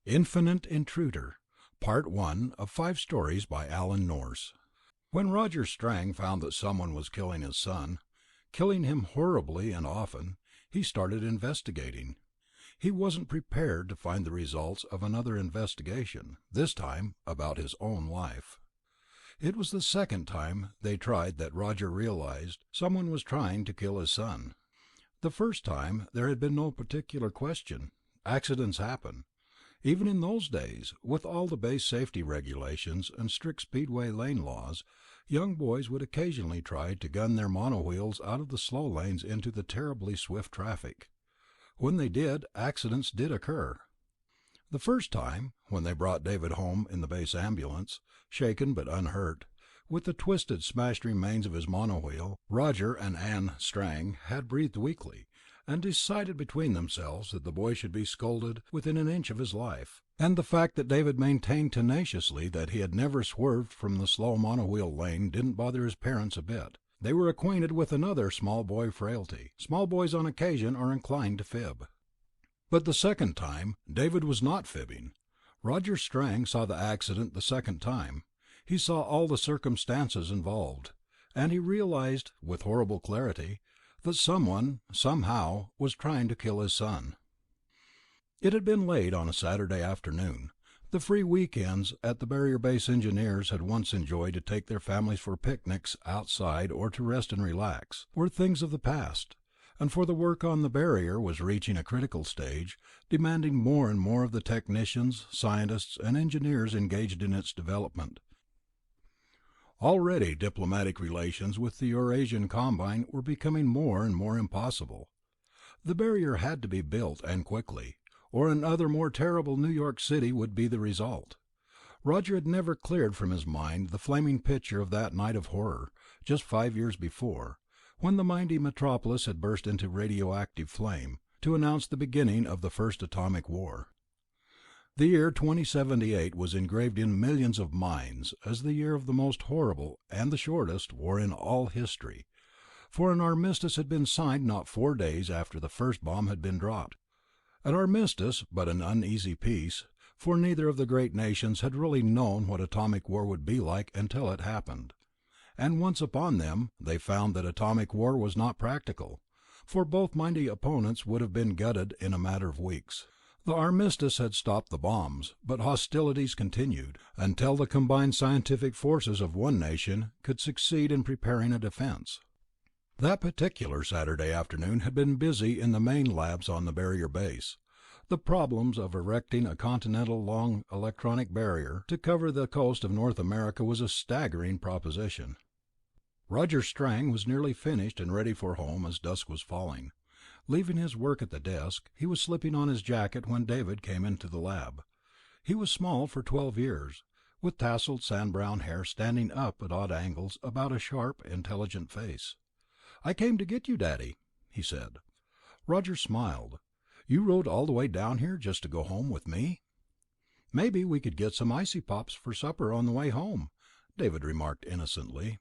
Infinite Intruder, Part 1 of 5 stories by Alan Nourse. When Roger Strang found that someone was killing his son, killing him horribly and often, he started investigating. He wasn't prepared to find the results of another investigation, this time about his own life. It was the second time they tried that Roger realized someone was trying to kill his son. The first time there had been no particular question. Accidents happen. Even in those days, with all the base safety regulations and strict speedway lane laws, young boys would occasionally try to gun their monowheels out of the slow lanes into the terribly swift traffic. When they did, accidents did occur. The first time, when they brought David home in the base ambulance, shaken but unhurt, with the twisted, smashed remains of his monowheel, Roger and Anne Strang had breathed weakly, and decided between themselves that the boy should be scolded within an inch of his life. And the fact that David maintained tenaciously that he had never swerved from the slow monowheel lane didn't bother his parents a bit. They were acquainted with another small boy frailty. Small boys on occasion are inclined to fib. But the second time, David was not fibbing. Roger Strang saw the accident the second time. He saw all the circumstances involved, and he realized, with horrible clarity, that someone, somehow, was trying to kill his son. It had been late on a Saturday afternoon. The free weekends at the Barrier Base engineers had once enjoyed to take their families for picnics outside or to rest and relax, were things of the past, and for the work on the Barrier was reaching a critical stage, demanding more and more of the technicians, scientists, and engineers engaged in its development. Already diplomatic relations with the Eurasian Combine were becoming more and more impossible. The Barrier had to be built, and quickly, or another more terrible New York City would be the result. Roger had never cleared from his mind the flaming picture of that night of horror, just 5 years before, when the mighty metropolis had burst into radioactive flame, to announce the beginning of the first atomic war. The year 2078 was engraved in millions of minds as the year of the most horrible, and the shortest, war in all history, for an armistice had been signed not 4 days after the first bomb had been dropped. An armistice, but an uneasy peace, for neither of the great nations had really known what atomic war would be like until it happened. And once upon them, they found that atomic war was not practical, for both mighty opponents would have been gutted in a matter of weeks. The armistice had stopped the bombs, but hostilities continued, until the combined scientific forces of one nation could succeed in preparing a defense. That particular Saturday afternoon had been busy in the main labs on the Barrier Base. The problems of erecting a continental-long electronic barrier to cover the coast of North America was a staggering proposition. Roger Strang was nearly finished and ready for home as dusk was falling. Leaving his work at the desk, he was slipping on his jacket when David came into the lab. He was small for 12 years, with tousled sand-brown hair standing up at odd angles about a sharp, intelligent face. "I came to get you, Daddy," he said. Roger smiled. "You rode all the way down here just to go home with me?" "Maybe we could get some icy pops for supper on the way home," David remarked innocently.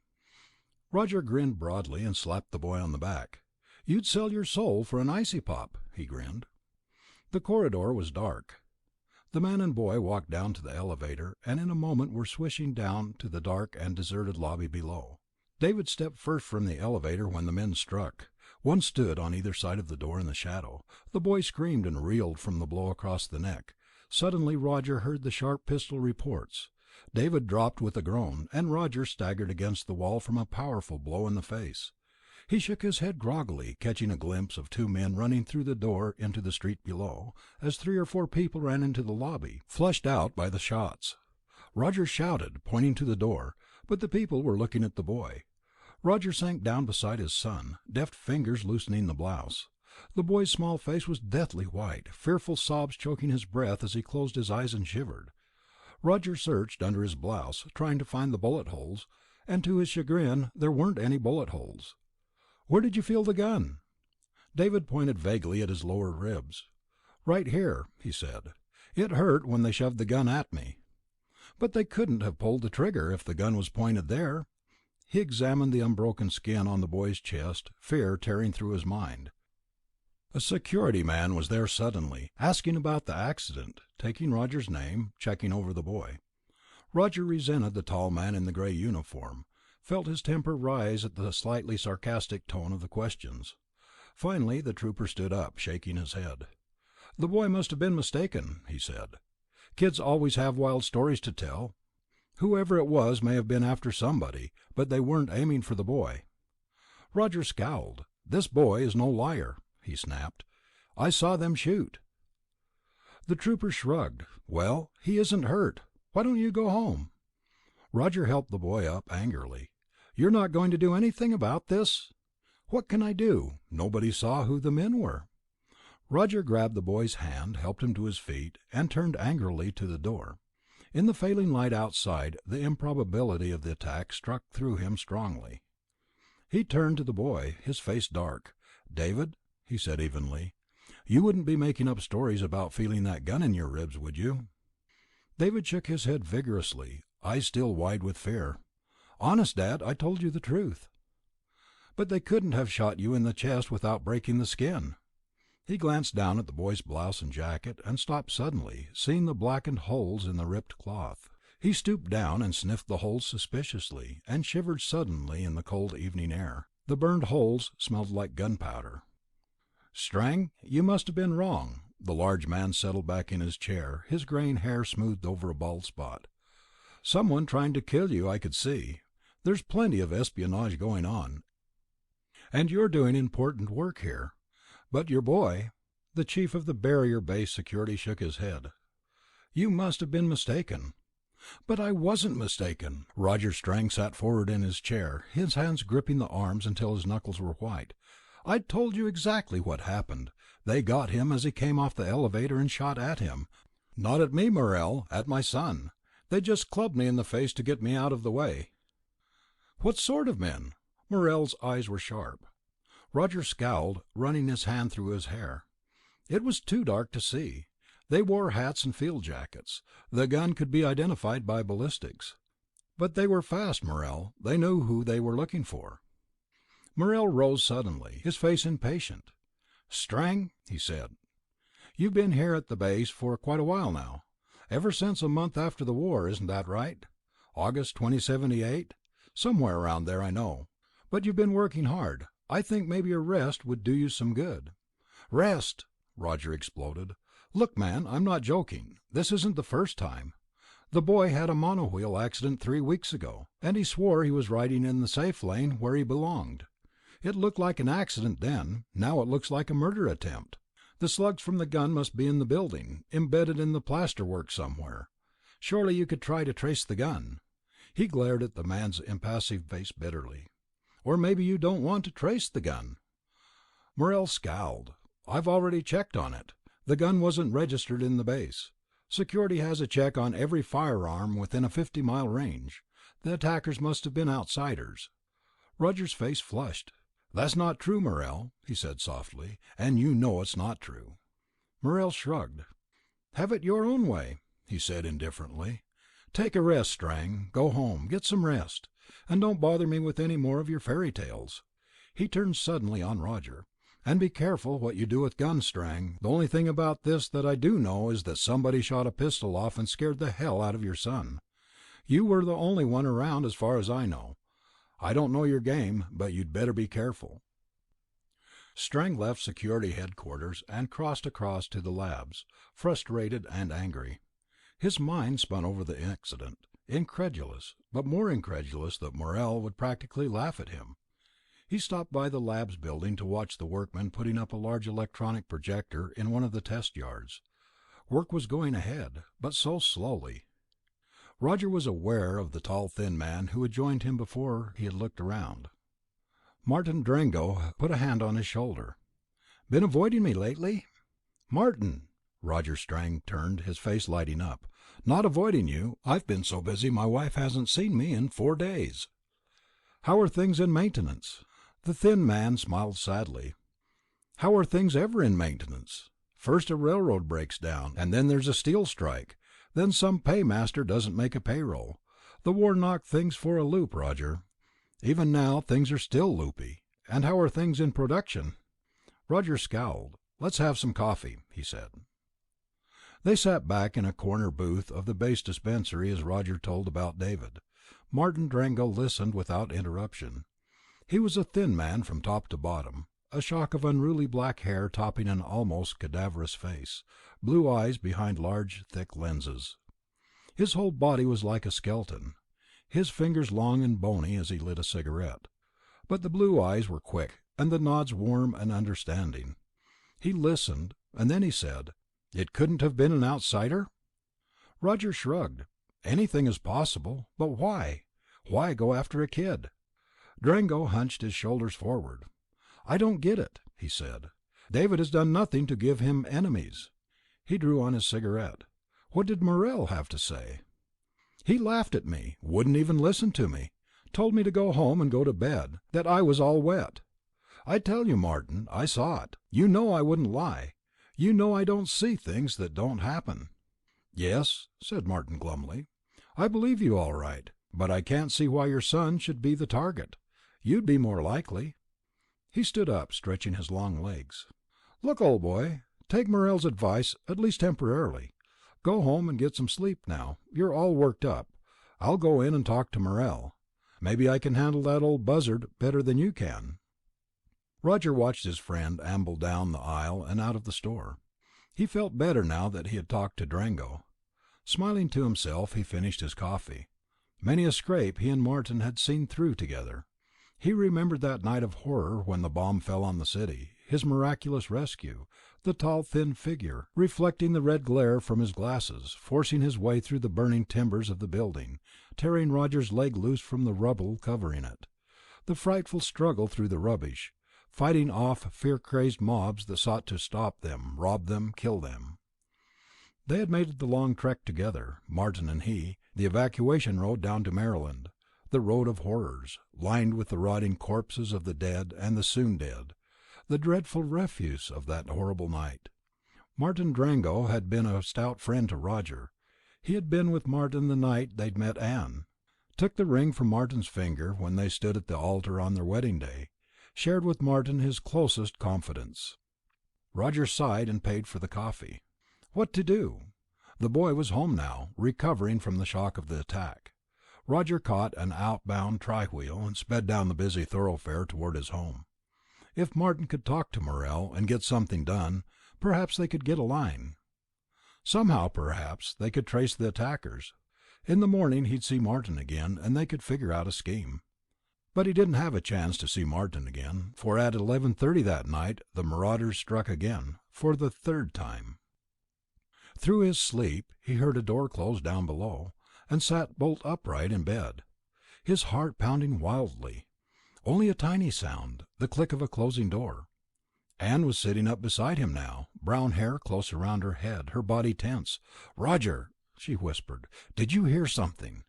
Roger grinned broadly and slapped the boy on the back. "You'd sell your soul for an icy pop," he grinned. The corridor was dark. The man and boy walked down to the elevator, and in a moment were swishing down to the dark and deserted lobby below. David stepped first from the elevator when the men struck. One stood on either side of the door in the shadow. The boy screamed and reeled from the blow across the neck. Suddenly Roger heard the sharp pistol reports. David dropped with a groan, and Roger staggered against the wall from a powerful blow in the face. He shook his head groggily, catching a glimpse of 2 men running through the door into the street below, as 3 or 4 people ran into the lobby, flushed out by the shots. Roger shouted, pointing to the door, but the people were looking at the boy. Roger sank down beside his son, deft fingers loosening the blouse. The boy's small face was deathly white, fearful sobs choking his breath as he closed his eyes and shivered. Roger searched under his blouse, trying to find the bullet holes, and to his chagrin there weren't any bullet holes. "Where did you feel the gun?" David pointed vaguely at his lower ribs. "Right here," he said. "It hurt when they shoved the gun at me." "But they couldn't have pulled the trigger if the gun was pointed there." He examined the unbroken skin on the boy's chest, fear tearing through his mind. A security man was there suddenly, asking about the accident, taking Roger's name, checking over the boy. Roger resented the tall man in the gray uniform, felt his temper rise at the slightly sarcastic tone of the questions. Finally the trooper stood up, shaking his head. "The boy must have been mistaken," he said. "Kids always have wild stories to tell. Whoever it was may have been after somebody, but they weren't aiming for the boy." Roger scowled. "This boy is no liar," he snapped. "I saw them shoot." The trooper shrugged. "Well, he isn't hurt. Why don't you go home?" Roger helped the boy up angrily. "You're not going to do anything about this?" "What can I do? Nobody saw who the men were." Roger grabbed the boy's hand, helped him to his feet, and turned angrily to the door. In the failing light outside, the improbability of the attack struck through him strongly. He turned to the boy, his face dark. "David," he said evenly, "you wouldn't be making up stories about feeling that gun in your ribs, would you?" David shook his head vigorously, eyes still wide with fear. "Honest, Dad, I told you the truth." "But they couldn't have shot you in the chest without breaking the skin." He glanced down at the boy's blouse and jacket, and stopped suddenly, seeing the blackened holes in the ripped cloth. He stooped down and sniffed the holes suspiciously, and shivered suddenly in the cold evening air. The burned holes smelled like gunpowder. "Strang, you must have been wrong." The large man settled back in his chair, his graying hair smoothed over a bald spot. "Someone trying to kill you, I could see. There's plenty of espionage going on, and you're doing important work here. But your boy—" The chief of the barrier base security shook his head. "You must have been mistaken." "But I wasn't mistaken." Roger Strang sat forward in his chair, his hands gripping the arms until his knuckles were white. "I told you exactly what happened. They got him as he came off the elevator and shot at him. Not at me, Morrell, at my son. They just clubbed me in the face to get me out of the way." "What sort of men?" Morrell's eyes were sharp. Roger scowled, running his hand through his hair. "It was too dark to see. They wore hats and field jackets. The gun could be identified by ballistics. But they were fast, Morrell. They knew who they were looking for." Morrell rose suddenly, his face impatient. "Strang," he said, "you've been here at the base for quite a while now. Ever since a month after the war, isn't that right? August 2078? Somewhere around there, I know. But you've been working hard. I think maybe a rest would do you some good." "Rest!" Roger exploded. "Look, man, I'm not joking. This isn't the first time. The boy had a monowheel accident 3 weeks ago, and he swore he was riding in the safe lane where he belonged. It looked like an accident then, now it looks like a murder attempt. The slugs from the gun must be in the building, embedded in the plasterwork somewhere. Surely you could try to trace the gun." He glared at the man's impassive face bitterly. "Or maybe you don't want to trace the gun." Morrell scowled. "I've already checked on it. The gun wasn't registered in the base. Security has a check on every firearm within a 50-mile range. The attackers must have been outsiders." Roger's face flushed. "That's not true, Morrell," he said softly, "and you know it's not true." Morrell shrugged. "Have it your own way," he said indifferently. "Take a rest, Strang. Go home, get some rest. And don't bother me with any more of your fairy tales." He turned suddenly on Roger. "And be careful what you do with guns, Strang. The only thing about this that I do know is that somebody shot a pistol off and scared the hell out of your son. You were the only one around as far as I know. I don't know your game, but you'd better be careful." Strang left security headquarters and crossed across to the labs, frustrated and angry. His mind spun over the incident, incredulous, but more incredulous that Morrell would practically laugh at him. He stopped by the labs building to watch the workmen putting up a large electronic projector in one of the test yards. Work was going ahead, but so slowly. Roger was aware of the tall thin man who had joined him before he had looked around. Martin Drengo put a hand on his shoulder. "Been avoiding me lately?" "Martin!" Roger Strang turned, his face lighting up. "Not avoiding you. I've been so busy my wife hasn't seen me in 4 days." "How are things in maintenance?" The thin man smiled sadly. "How are things ever in maintenance? First a railroad breaks down, and then there's a steel strike. Then some paymaster doesn't make a payroll. The war knocked things for a loop, Roger. Even now things are still loopy. And how are things in production?" Roger scowled. "Let's have some coffee," he said. They sat back in a corner booth of the base dispensary as Roger told about David. Martin Drango listened without interruption. He was a thin man from top to bottom, a shock of unruly black hair topping an almost cadaverous face, blue eyes behind large thick lenses. His whole body was like a skeleton, his fingers long and bony as he lit a cigarette. But the blue eyes were quick, and the nods warm and understanding. He listened, and then he said, "It couldn't have been an outsider?" Roger shrugged. "Anything is possible, but why? Why go after a kid?" Drango hunched his shoulders forward. "I don't get it," he said. "David has done nothing to give him enemies." He drew on his cigarette. "What did Morrell have to say?" "He laughed at me, wouldn't even listen to me, told me to go home and go to bed, that I was all wet. I tell you, Martin, I saw it. You know I wouldn't lie. You know I don't see things that don't happen." "Yes," said Martin glumly, "I believe you all right, but I can't see why your son should be the target. You'd be more likely." He stood up, stretching his long legs. "Look, old boy, take Morrell's advice, at least temporarily. Go home and get some sleep now. You're all worked up. I'll go in and talk to Morrell. Maybe I can handle that old buzzard better than you can." Roger watched his friend amble down the aisle and out of the store. He felt better now that he had talked to Drango. Smiling to himself, he finished his coffee. Many a scrape he and Martin had seen through together. He remembered that night of horror when the bomb fell on the city, his miraculous rescue, the tall thin figure, reflecting the red glare from his glasses, forcing his way through the burning timbers of the building, tearing Roger's leg loose from the rubble covering it. The frightful struggle through the rubbish, fighting off fear-crazed mobs that sought to stop them, rob them, kill them. They had made the long trek together, Martin and he, the evacuation road down to Maryland, the road of horrors, lined with the rotting corpses of the dead and the soon dead, the dreadful refuse of that horrible night. Martin Drango had been a stout friend to Roger. He had been with Martin the night they'd met Anne, took the ring from Martin's finger when they stood at the altar on their wedding day, shared with Martin his closest confidence. Roger sighed and paid for the coffee. What to do? The boy was home now, recovering from the shock of the attack. Roger caught an outbound tri-wheel and sped down the busy thoroughfare toward his home. If Martin could talk to Morrell and get something done, perhaps they could get a line. Somehow, perhaps, they could trace the attackers. In the morning he'd see Martin again, and they could figure out a scheme. But he didn't have a chance to see Martin again, for at 11:30 that night the marauders struck again, for the third time. Through his sleep he heard a door close down below, and sat bolt upright in bed, his heart pounding wildly. Only a tiny sound, the click of a closing door. Anne was sitting up beside him now, brown hair close around her head, her body tense. "Roger," she whispered, "did you hear something?"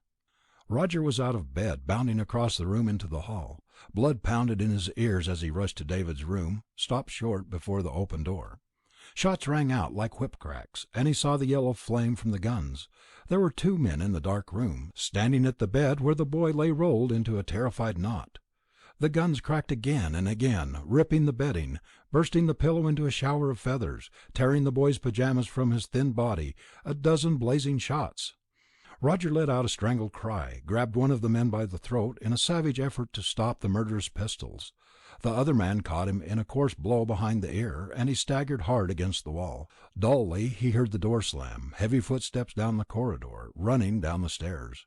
Roger was out of bed, bounding across the room into the hall. Blood pounded in his ears as he rushed to David's room, stopped short before the open door. Shots rang out like whip cracks, and he saw the yellow flame from the guns. There were two men in the dark room, standing at the bed where the boy lay rolled into a terrified knot. The guns cracked again and again, ripping the bedding, bursting the pillow into a shower of feathers, tearing the boy's pajamas from his thin body, a dozen blazing shots. Roger let out a strangled cry, grabbed one of the men by the throat in a savage effort to stop the murderous pistols. The other man caught him in a coarse blow behind the ear, and he staggered hard against the wall. Dully he heard the door slam, heavy footsteps down the corridor, running down the stairs.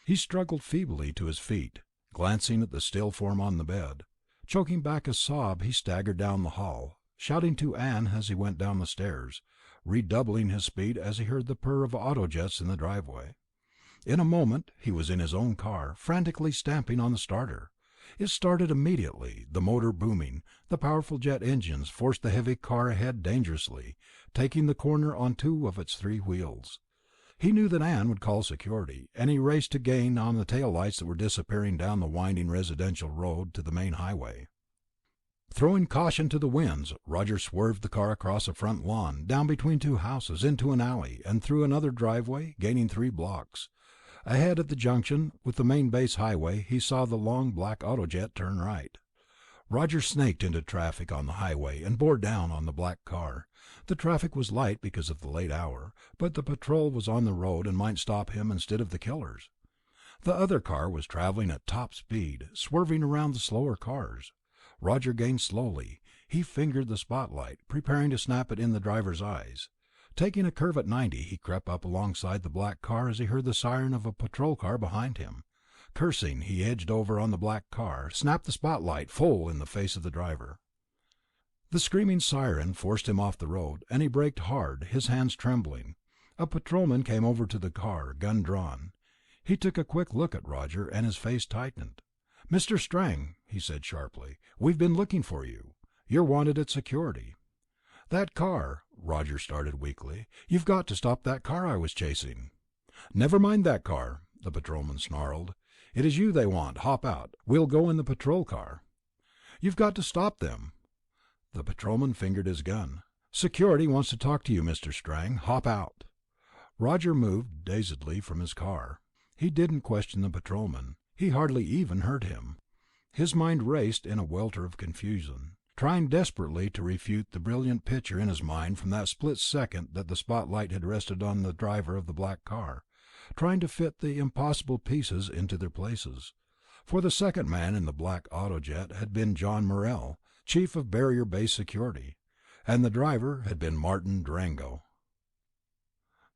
He struggled feebly to his feet, glancing at the still form on the bed. Choking back a sob, he staggered down the hall, shouting to Anne as he went down the stairs, redoubling his speed as he heard the purr of auto-jets in the driveway. In a moment he was in his own car, frantically stamping on the starter. It started immediately, the motor booming. The powerful jet engines forced the heavy car ahead dangerously, taking the corner on two of its three wheels. He knew that Anne would call security, and he raced to gain on the tail lights that were disappearing down the winding residential road to the main highway. Throwing caution to the winds, Roger swerved the car across a front lawn, down between two houses, into an alley, and through another driveway, gaining 3 blocks. Ahead at the junction with the main base highway he saw the long black autojet turn right. Roger snaked into traffic on the highway and bore down on the black car. The traffic was light because of the late hour, but the patrol was on the road and might stop him instead of the killers. The other car was traveling at top speed, swerving around the slower cars. Roger gained slowly. He fingered the spotlight, preparing to snap it in the driver's eyes. Taking a curve at 90, he crept up alongside the black car as he heard the siren of a patrol car behind him. Cursing, he edged over on the black car, snapped the spotlight full in the face of the driver. The screaming siren forced him off the road, and he braked hard, his hands trembling. A patrolman came over to the car, gun drawn. He took a quick look at Roger, and his face tightened. "Mr. Strang," he said sharply, "we've been looking for you. You're wanted at security." "That car," Roger started weakly. "You've got to stop that car I was chasing." "Never mind that car," the patrolman snarled. "It is you they want. Hop out. We'll go in the patrol car." "You've got to stop them." The patrolman fingered his gun. "Security wants to talk to you, Mr. Strang. Hop out." Roger moved dazedly from his car. He didn't question the patrolman. He hardly even heard him. His mind raced in a welter of confusion, trying desperately to refute the brilliant picture in his mind from that split second that the spotlight had rested on the driver of the black car, trying to fit the impossible pieces into their places. For the second man in the black autojet had been John Morrell, chief of Barrier Base Security, and the driver had been Martin Durango.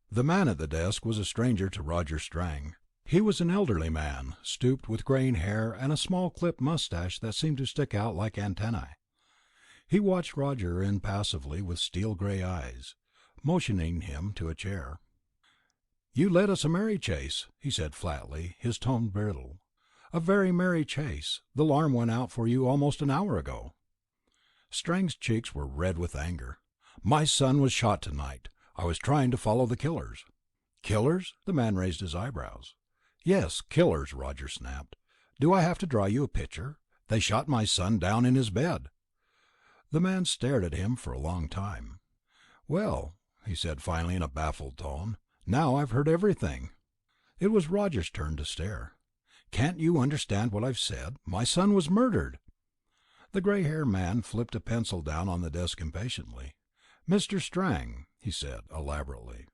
The man at the desk was a stranger to Roger Strang. He was an elderly man, stooped, with graying hair and a small clipped mustache that seemed to stick out like antennae. He watched Roger impassively with steel-gray eyes, motioning him to a chair. "You led us a merry chase," he said flatly, his tone brittle. "A very merry chase. The alarm went out for you almost an hour ago." Strang's cheeks were red with anger. "My son was shot tonight. I was trying to follow the killers." "Killers?" The man raised his eyebrows. "Yes, killers," Roger snapped. "Do I have to draw you a picture? They shot my son down in his bed." The man stared at him for a long time. "Well," he said finally in a baffled tone, "now I've heard everything." It was Roger's turn to stare. "Can't you understand what I've said? My son was murdered." The gray-haired man flipped a pencil down on the desk impatiently. "Mr. Strang," he said elaborately,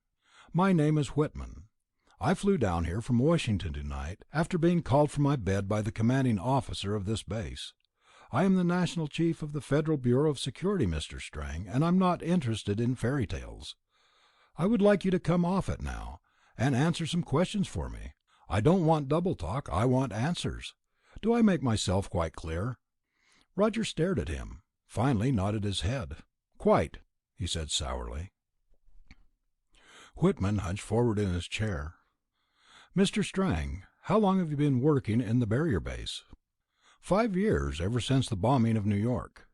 "my name is Whitman. I flew down here from Washington tonight, after being called from my bed by the commanding officer of this base. I am the National Chief of the Federal Bureau of Security, Mr. Strang, and I'm not interested in fairy tales. I would like you to come off it now, and answer some questions for me. I don't want double talk, I want answers. Do I make myself quite clear?" Roger stared at him, finally nodded his head. "Quite," he said sourly. Whitman hunched forward in his chair. "Mr. Strang, how long have you been working in the Barrier Base?" "5 years, ever since the bombing of New York."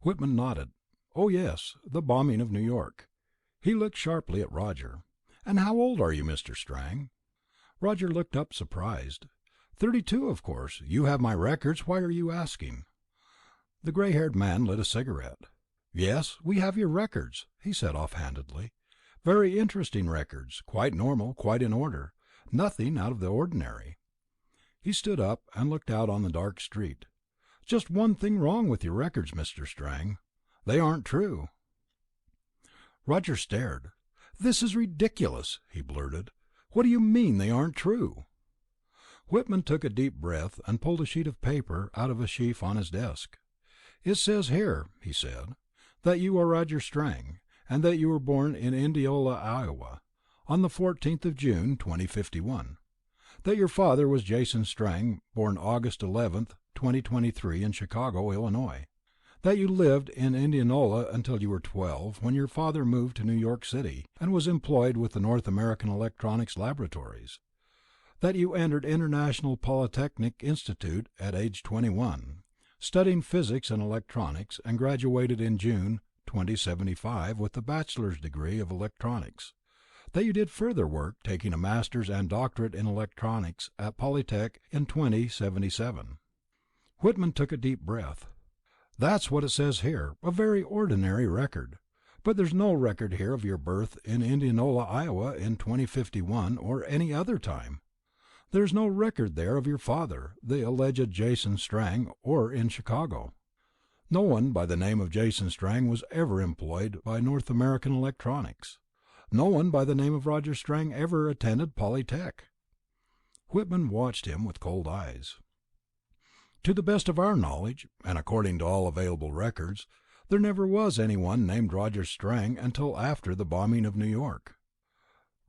Whitman nodded. "Oh yes, the bombing of New York." He looked sharply at Roger. "And how old are you, Mr. Strang?" Roger looked up surprised. 32, of course. You have my records. Why are you asking?" The gray-haired man lit a cigarette. "Yes, we have your records," he said offhandedly. "Very interesting records, quite normal, quite in order. Nothing out of the ordinary." He stood up and looked out on the dark street. "Just one thing wrong with your records, Mr. Strang. They aren't true." Roger stared. "This is ridiculous," he blurted. "What do you mean they aren't true?" Whitman took a deep breath and pulled a sheet of paper out of a sheaf on his desk. "It says here," he said, "that you are Roger Strang, and that you were born in Indianola, Iowa, on the 14th of June, 2051. That your father was Jason Strang, born August 11th, 2023, in Chicago, Illinois. That you lived in Indianola until you were 12, when your father moved to New York City and was employed with the North American Electronics Laboratories. That you entered International Polytechnic Institute at age 21, studying physics and electronics, and graduated in June 2075 with a bachelor's degree of electronics. That you did further work, taking a master's and doctorate in electronics at Polytech in 2077. Whitman took a deep breath. "That's what it says here, a very ordinary record. But there's no record here of your birth in Indianola, Iowa in 2051 or any other time. There's no record there of your father, the alleged Jason Strang, or in Chicago. No one by the name of Jason Strang was ever employed by North American Electronics. No one by the name of Roger Strang ever attended Polytech. Whitman watched him with cold eyes. To the best of our knowledge, and according to all available records, there never was anyone named Roger Strang until after the bombing of New York.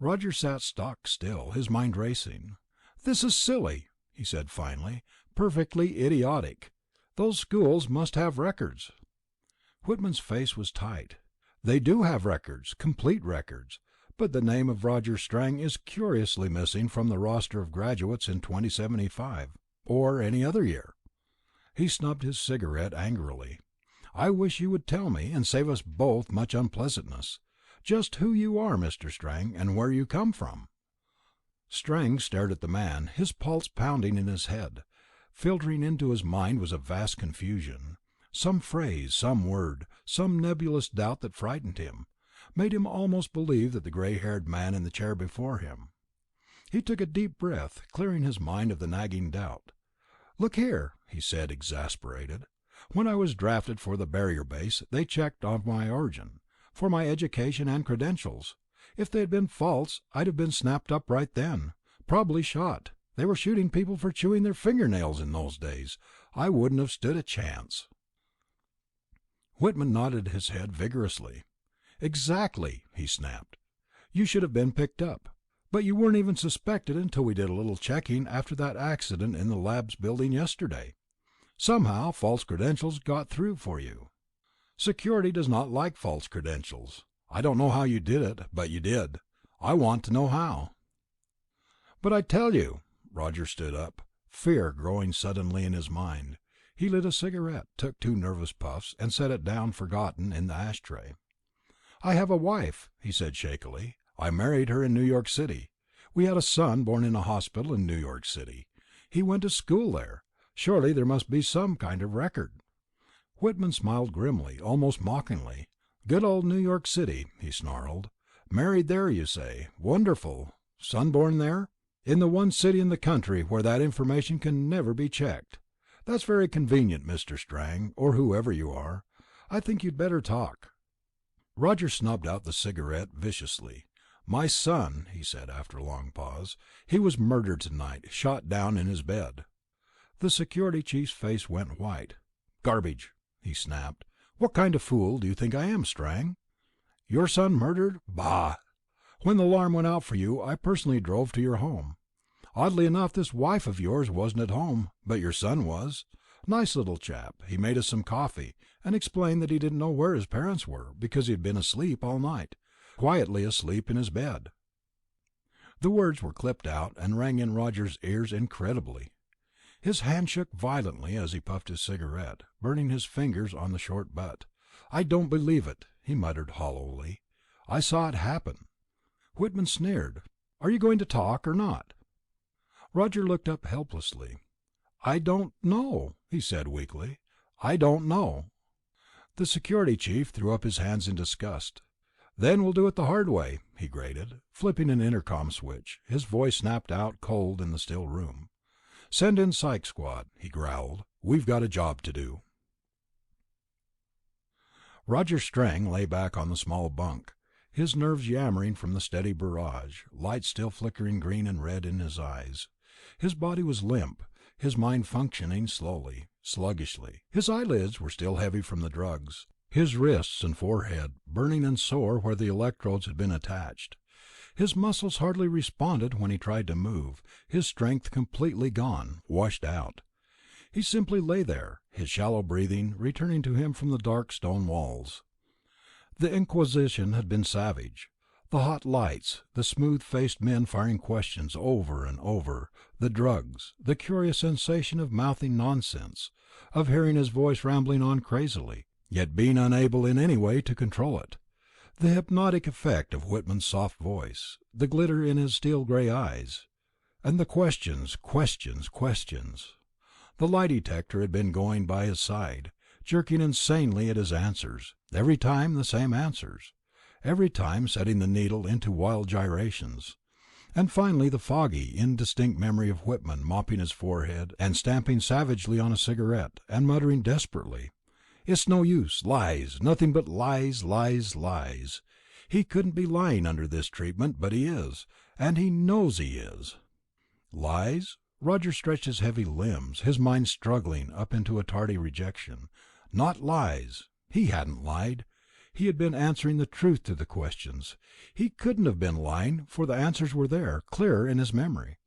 Roger sat stock still, his mind racing. "This is silly," he said finally. "Perfectly idiotic. Those schools must have records." Whitman's face was tight. "They do have records, complete records, but the name of Roger Strang is curiously missing from the roster of graduates in 2075, or any other year." He snubbed his cigarette angrily. "I wish you would tell me, and save us both much unpleasantness, just who you are, Mr. Strang, and where you come from." Strang stared at the man, his pulse pounding in his head. Filtering into his mind was a vast confusion. Some phrase, some word, some nebulous doubt that frightened him, made him almost believe that the gray-haired man in the chair before him. He took a deep breath, clearing his mind of the nagging doubt. "Look here," he said, exasperated. "When I was drafted for the Barrier Base, they checked on my origin, for my education and credentials. If they had been false, I'd have been snapped up right then, probably shot. They were shooting people for chewing their fingernails in those days. I wouldn't have stood a chance." Whitman nodded his head vigorously. "Exactly," he snapped. "You should have been picked up. But you weren't even suspected until we did a little checking after that accident in the labs building yesterday. Somehow false credentials got through for you. Security does not like false credentials. I don't know how you did it, but you did. I want to know how." "But I tell you—" Roger stood up, fear growing suddenly in his mind. He lit a cigarette, took 2 nervous puffs, and set it down forgotten in the ashtray. "I have a wife," he said shakily. "I married her in New York City. We had a son born in a hospital in New York City. He went to school there. Surely there must be some kind of record." Whitman smiled grimly, almost mockingly. "Good old New York City," he snarled. "Married there, you say? Wonderful. Son born there? In the one city in the country where that information can never be checked. That's very convenient, Mr. Strang, or whoever you are. I think you'd better talk." Roger snubbed out the cigarette viciously. "My son," he said after a long pause. "He was murdered tonight, shot down in his bed." The security chief's face went white. "Garbage," he snapped. "What kind of fool do you think I am, Strang? Your son murdered? Bah! When the alarm went out for you, I personally drove to your home. Oddly enough, this wife of yours wasn't at home, but your son was. Nice little chap. He made us some coffee, and explained that he didn't know where his parents were, because he'd been asleep all night, quietly asleep in his bed." The words were clipped out and rang in Roger's ears incredibly. His hand shook violently as he puffed his cigarette, burning his fingers on the short butt. "I don't believe it," he muttered hollowly. "I saw it happen." Whitman sneered. "Are you going to talk or not?" Roger looked up helplessly. "I don't know," he said weakly. "I don't know." The security chief threw up his hands in disgust. "Then we'll do it the hard way," he grated, flipping an intercom switch. His voice snapped out cold in the still room. "Send in Psych Squad," he growled. "We've got a job to do." Roger Strang lay back on the small bunk, his nerves yammering from the steady barrage, light still flickering green and red in his eyes. His body was limp, his mind functioning slowly, sluggishly. His eyelids were still heavy from the drugs, his wrists and forehead burning and sore where the electrodes had been attached. His muscles hardly responded when he tried to move, his strength completely gone, washed out. He simply lay there, his shallow breathing returning to him from the dark stone walls. The Inquisition had been savage. The hot lights, the smooth-faced men firing questions over and over, the drugs, the curious sensation of mouthing nonsense, of hearing his voice rambling on crazily, yet being unable in any way to control it. The hypnotic effect of Whitman's soft voice, the glitter in his steel-grey eyes, and the questions. The lie detector had been going by his side, jerking insanely at his answers, every time the same answers, every time setting the needle into wild gyrations. And finally the foggy, indistinct memory of Whitman mopping his forehead and stamping savagely on a cigarette, and muttering desperately. It's no use. Lies. Nothing but lies, lies, lies. He couldn't be lying under this treatment, but he is, and he knows he is. Lies? Roger stretched his heavy limbs, his mind struggling up into a tardy rejection. Not lies. He hadn't lied. He had been answering the truth to the questions. He couldn't have been lying, for the answers were there, clear in his memory.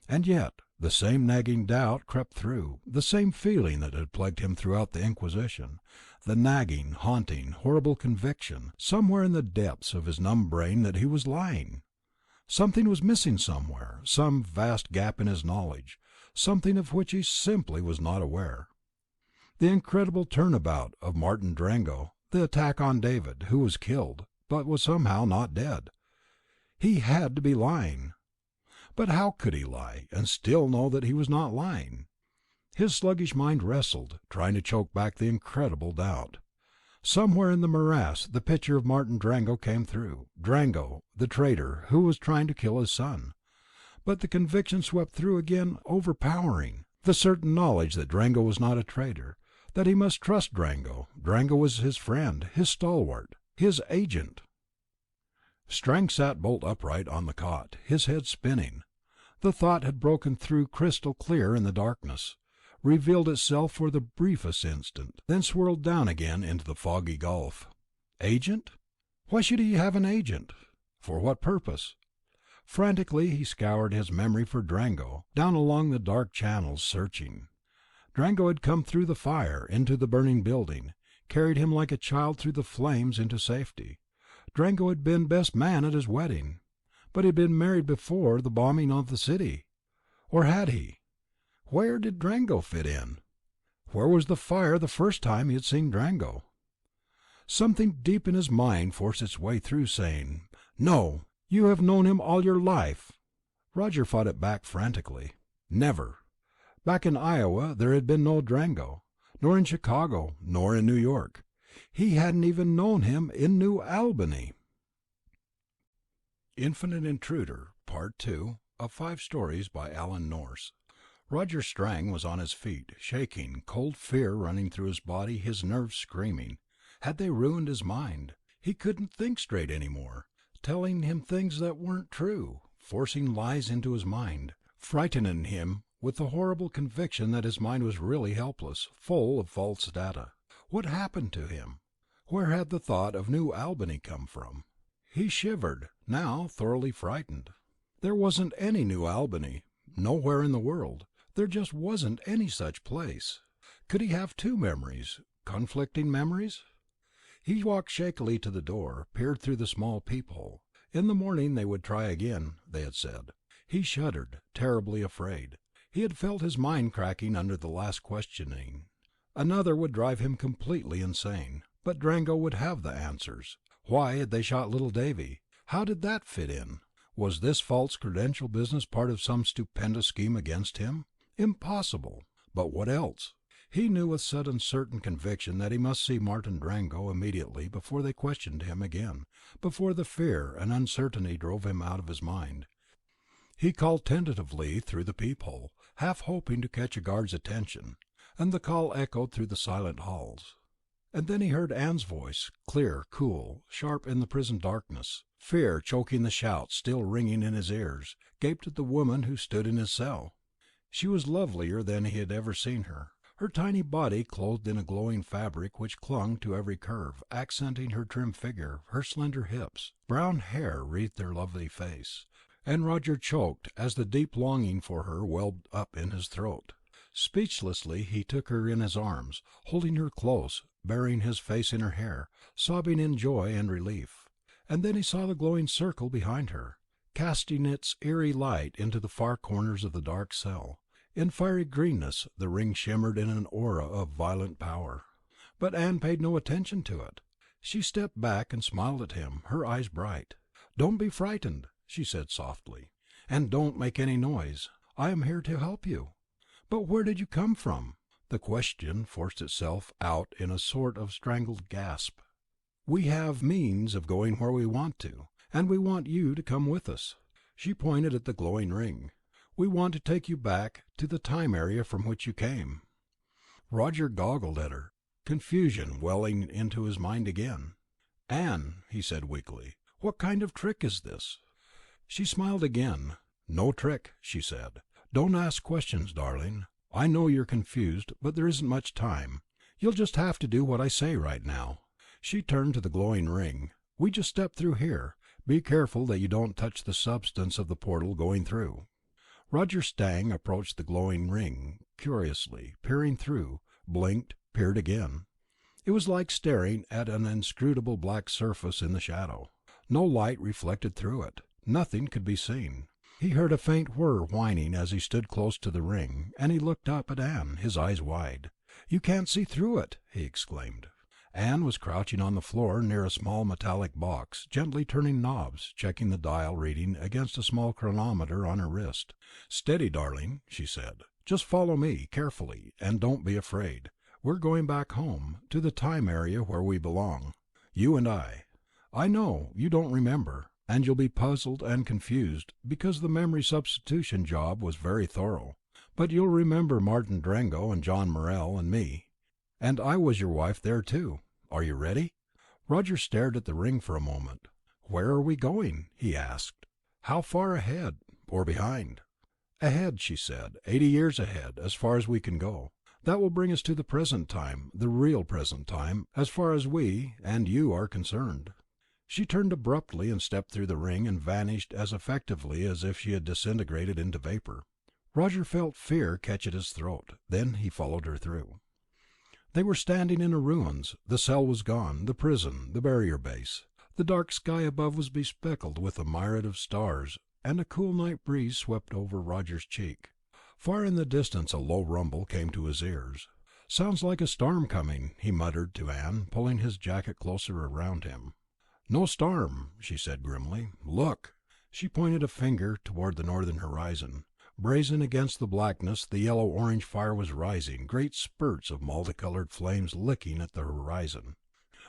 And yet, the same nagging doubt crept through, the same feeling that had plagued him throughout the Inquisition, the nagging, haunting, horrible conviction, somewhere in the depths of his numb brain, that he was lying. Something was missing somewhere, some vast gap in his knowledge, something of which he simply was not aware. The incredible turnabout of Martin Drango, the attack on David, who was killed, but was somehow not dead. He had to be lying. But how could he lie, and still know that he was not lying? His sluggish mind wrestled, trying to choke back the incredible doubt. Somewhere in the morass the picture of Martin Drango came through, Drango, the traitor, who was trying to kill his son. But the conviction swept through again, overpowering, the certain knowledge that Drango was not a traitor, that he must trust Drango. Drango was his friend, his stalwart, his agent. Strang sat bolt upright on the cot, his head spinning. The thought had broken through crystal clear in the darkness, revealed itself for the briefest instant, then swirled down again into the foggy gulf. Agent? Why should he have an agent? For what purpose? Frantically he scoured his memory for Drango, down along the dark channels, searching. Drango had come through the fire, into the burning building, carried him like a child through the flames into safety. Drango had been best man at his wedding, but he had been married before the bombing of the city. Or had he? Where did Drango fit in? Where was the fire the first time he had seen Drango? Something deep in his mind forced its way through, saying, "No, you have known him all your life." Roger fought it back frantically. Never. Back in Iowa there had been no Drango, nor in Chicago, nor in New York. He hadn't even known him in New Albany. Infinite Intruder, Part 2, of 5 stories by Alan Nourse. Roger Strang was on his feet, shaking, cold fear running through his body, his nerves screaming. Had they ruined his mind? He couldn't think straight any more, telling him things that weren't true, forcing lies into his mind, frightening him with the horrible conviction that his mind was really helpless, full of false data. What happened to him? Where had the thought of New Albany come from? He shivered, now thoroughly frightened. There wasn't any New Albany, nowhere in the world. There just wasn't any such place. Could he have 2 memories, conflicting memories? He walked shakily to the door, peered through the small peephole. In the morning they would try again, they had said. He shuddered, terribly afraid. He had felt his mind cracking under the last questioning. Another would drive him completely insane. But Drango would have the answers. Why had they shot little Davy? How did that fit in? Was this false credential business part of some stupendous scheme against him? Impossible. But what else? He knew with sudden certain conviction that he must see Martin Drango immediately before they questioned him again, before the fear and uncertainty drove him out of his mind. He called tentatively through the peephole, half hoping to catch a guard's attention, and the call echoed through the silent halls. And then he heard Anne's voice, clear, cool, sharp in the prison darkness. Fear, choking the shout, still ringing in his ears, gaped at the woman who stood in his cell. She was lovelier than he had ever seen her, her tiny body clothed in a glowing fabric which clung to every curve, accenting her trim figure, her slender hips. Brown hair wreathed her lovely face, and Roger choked as the deep longing for her welled up in his throat. Speechlessly he took her in his arms, holding her close, burying his face in her hair, sobbing in joy and relief. And then he saw the glowing circle behind her, casting its eerie light into the far corners of the dark cell. In fiery greenness the ring shimmered in an aura of violent power. But Anne paid no attention to it. She stepped back and smiled at him, her eyes bright. "Don't be frightened," she said softly, "and don't make any noise. I am here to help you." "But where did you come from?" The question forced itself out in a sort of strangled gasp. "We have means of going where we want to, and we want you to come with us." She pointed at the glowing ring. "We want to take you back to the time area from which you came." Roger goggled at her. confusion welling into his mind again. "Anne," he said weakly, "what kind of trick is this?" She smiled again. "No trick," she said. "Don't ask questions, darling. I know you're confused, but there isn't much time. You'll just have to do what I say right now." She turned to the glowing ring. "We just step through here. Be careful that you don't touch the substance of the portal going through." Roger Stang approached the glowing ring, curiously, peering through, blinked, peered again. It was like staring at an inscrutable black surface in the shadow. No light reflected through it. Nothing could be seen. He heard a faint whir whining as he stood close to the ring, and he looked up at Anne, his eyes wide. "You can't see through it!" he exclaimed. Anne was crouching on the floor near a small metallic box, gently turning knobs, checking the dial reading against a small chronometer on her wrist. "Steady, darling," she said. "Just follow me, carefully, and don't be afraid. We're going back home, to the time area where we belong. You and I. I know you don't remember, and you'll be puzzled and confused, because the memory substitution job was very thorough. But you'll remember Martin Drengo and John Morell and me. And I was your wife there too. Are you ready?" Roger stared at the ring for a moment. "Where are we going?" he asked. "How far ahead, or behind?" "Ahead," she said. 80 years ahead, as far as we can go. That will bring us to the present time, the real present time, as far as we and you are concerned." She turned abruptly and stepped through the ring and vanished as effectively as if she had disintegrated into vapor. Roger felt fear catch at his throat. Then he followed her through. They were standing in a ruins. The cell was gone, the prison, the barrier base. The dark sky above was bespeckled with a myriad of stars, and a cool night breeze swept over Roger's cheek. Far in the distance a low rumble came to his ears. "Sounds like a storm coming," he muttered to Anne, pulling his jacket closer around him. "No storm," she said grimly. "Look." She pointed a finger toward the northern horizon. Brazen against the blackness, the yellow-orange fire was rising, great spurts of multicolored flames licking at the horizon.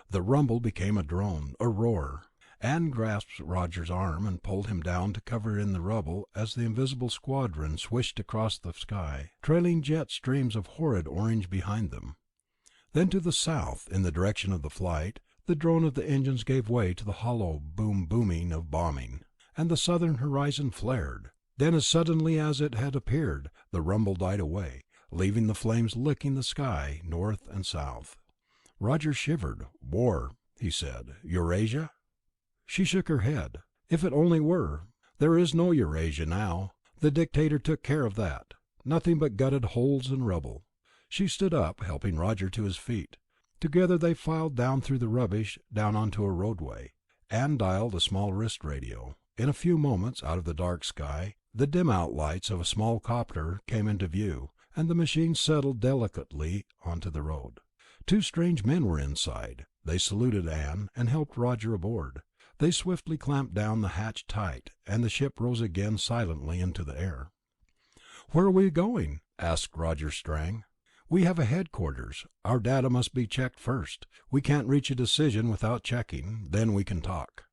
The rumble became a drone, a roar. Anne grasped Roger's arm and pulled him down to cover in the rubble as the invisible squadron swished across the sky, trailing jet streams of horrid orange behind them. Then to the south, in the direction of the flight, the drone of the engines gave way to the hollow booming of bombing, and the southern horizon flared. Then, as suddenly as it had appeared, the rumble died away, leaving the flames licking the sky north and south. Roger shivered. "War," he said. "Eurasia?" She shook her head. "If it only were. There is no Eurasia now. The dictator took care of that. Nothing but gutted holes and rubble." She stood up, helping Roger to his feet. Together they filed down through the rubbish, down onto a roadway. Anne dialed a small wrist radio. In a few moments, out of the dark sky, the dim outlights of a small copter came into view, and the machine settled delicately onto the road. 2 strange men were inside. They saluted Anne and helped Roger aboard. They swiftly clamped down the hatch tight, and the ship rose again silently into the air. "Where are we going?" asked Roger Strang. "We have a headquarters. Our data must be checked first. We can't reach a decision without checking. Then we can talk."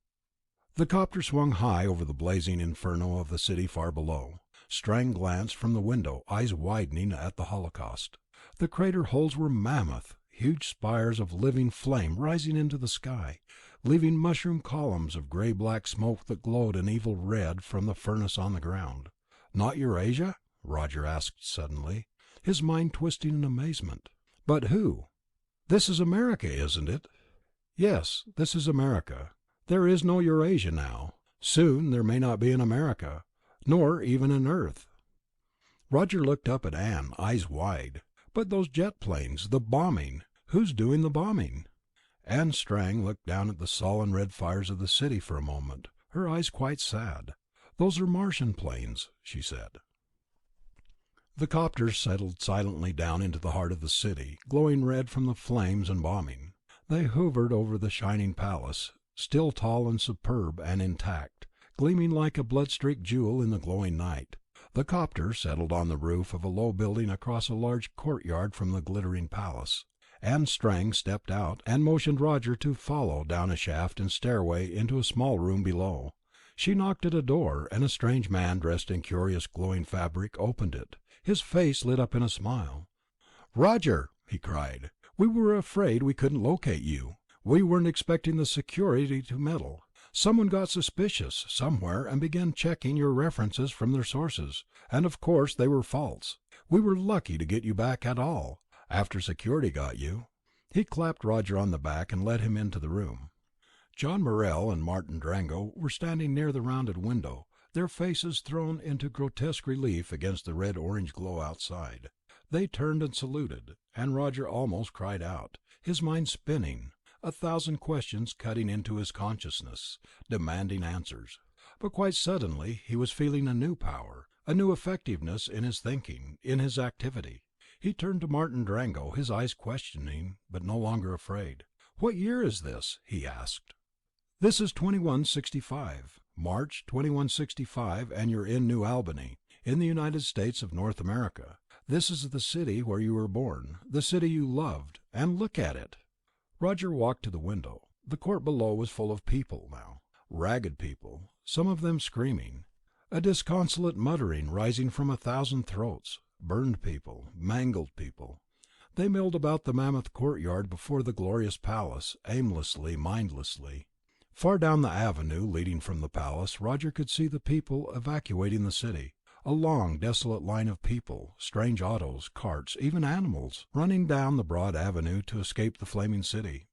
The copter swung high over the blazing inferno of the city far below. Strang glanced from the window, eyes widening at the holocaust. The crater holes were mammoth, huge spires of living flame rising into the sky, leaving mushroom columns of gray-black smoke that glowed an evil red from the furnace on the ground. "Not Eurasia?" Roger asked suddenly, his mind twisting in amazement. "But who? This is America, isn't it?" "Yes, this is America. There is no Eurasia now. Soon there may not be an America, nor even an Earth." Roger looked up at Anne, eyes wide. "But those jet planes, the bombing, who's doing the bombing?" Anne Strang looked down at the sullen red fires of the city for a moment, her eyes quite sad. "Those are Martian planes," she said. The copters settled silently down into the heart of the city, glowing red from the flames and bombing. They hovered over the shining palace, still tall and superb and intact, gleaming like a blood-streaked jewel in the glowing night. The copter settled on the roof of a low building across a large courtyard from the glittering palace. Anne Strang stepped out and motioned Roger to follow down a shaft and stairway into a small room below. She knocked at a door, and a strange man dressed in curious glowing fabric opened it. His face lit up in a smile. "Roger!" he cried. We were afraid we couldn't locate you. We weren't expecting the security to meddle. Someone got suspicious somewhere and began checking your references from their sources, and of course they were false. We were lucky to get you back at all. After security got you." He clapped Roger on the back and led him into the room. John Morrell and Martin Drango were standing near the rounded window, their faces thrown into grotesque relief against the red-orange glow outside. They turned and saluted, and Roger almost cried out, his mind spinning, 1,000 questions cutting into his consciousness, demanding answers. But quite suddenly he was feeling a new power, a new effectiveness in his thinking, in his activity. He turned to Martin Drango, his eyes questioning, but no longer afraid. "What year is this?" he asked. "This is 2165, March 2165, and you're in New Albany, in the United States of North America. This is the city where you were born, the city you loved, and look at it." Roger walked to the window. The court below was full of people now, ragged people, some of them screaming, a disconsolate muttering rising from 1,000 throats, burned people, mangled people. They milled about the mammoth courtyard before the glorious palace, aimlessly, mindlessly. Far down the avenue leading from the palace, Roger could see the people evacuating the city. A long, desolate line of people, strange autos, carts, even animals, running down the broad avenue to escape the flaming city.